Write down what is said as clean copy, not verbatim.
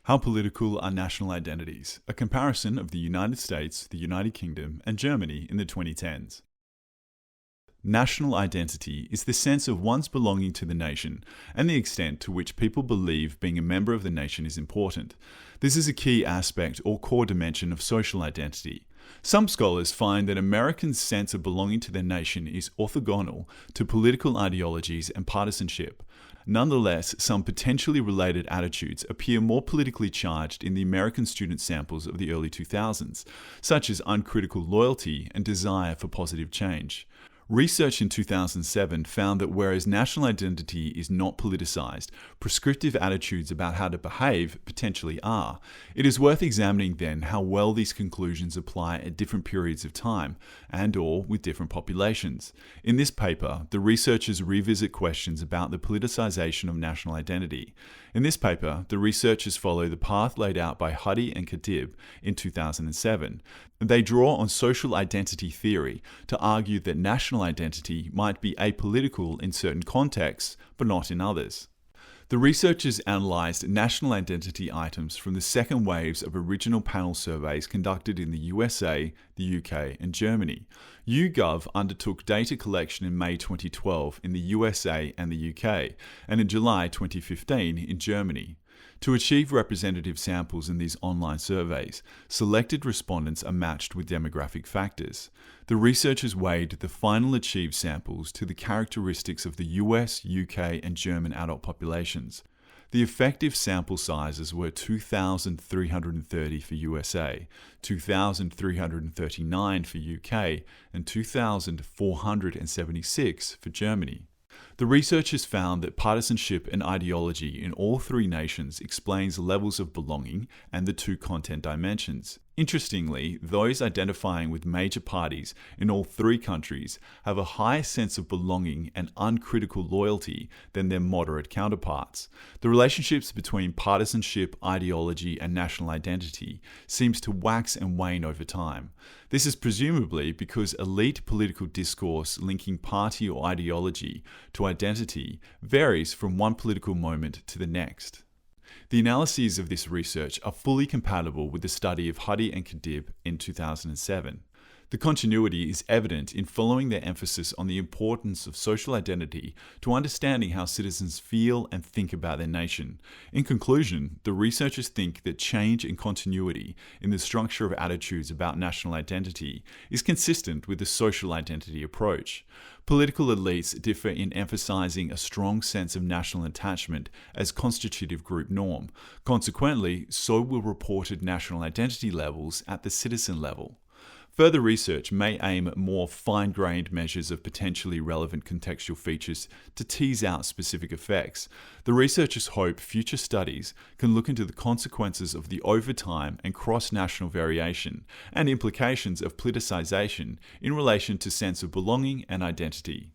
How political are national identities? A comparison of the United States, the United Kingdom, and Germany in the 2010s. National identity is the sense of one's belonging to the nation and the extent to which people believe being a member of the nation is important. This is a key aspect or core dimension of social identity. Some scholars find that Americans' sense of belonging to their nation is orthogonal to political ideologies and partisanship. Nonetheless, some potentially related attitudes appear more politically charged in the American student samples of the early 2000s, such as uncritical loyalty and desire for positive change. Research in 2007 found that whereas national identity is not politicized, prescriptive attitudes about how to behave potentially are. It is worth examining then how well these conclusions apply at different periods of time and/or with different populations. In this paper, the researchers revisit questions about the politicization of national identity. In this paper, the researchers follow the path laid out by Huddy and Kadib in 2007. They draw on social identity theory to argue that national identity might be apolitical in certain contexts, but not in others. The researchers analysed national identity items from the second waves of original panel surveys conducted in the USA, the UK, and Germany. YouGov undertook data collection in May 2012 in the USA and the UK, and in July 2015 in Germany. To achieve representative samples in these online surveys, selected respondents are matched with demographic factors. The researchers weighed the final achieved samples to the characteristics of the US, UK, and German adult populations. The effective sample sizes were 2,330 for USA, 2,339 for UK, and 2,476 for Germany. The researchers found that partisanship and ideology in all three nations explains levels of belonging and the two content dimensions. Interestingly, those identifying with major parties in all three countries have a higher sense of belonging and uncritical loyalty than their moderate counterparts. The relationships between partisanship, ideology, and national identity seems to wax and wane over time. This is presumably because elite political discourse linking party or ideology to identity varies from one political moment to the next. The analyses of this research are fully compatible with the study of Huddy and Kadib in 2007. The continuity is evident in following their emphasis on the importance of social identity to understanding how citizens feel and think about their nation. In conclusion, the researchers think that change and continuity in the structure of attitudes about national identity is consistent with the social identity approach. Political elites differ in emphasizing a strong sense of national attachment as constitutive group norm. Consequently, so will reported national identity levels at the citizen level. Further research may aim at more fine-grained measures of potentially relevant contextual features to tease out specific effects. The researchers hope future studies can look into the consequences of the overtime and cross-national variation and implications of politicization in relation to sense of belonging and identity.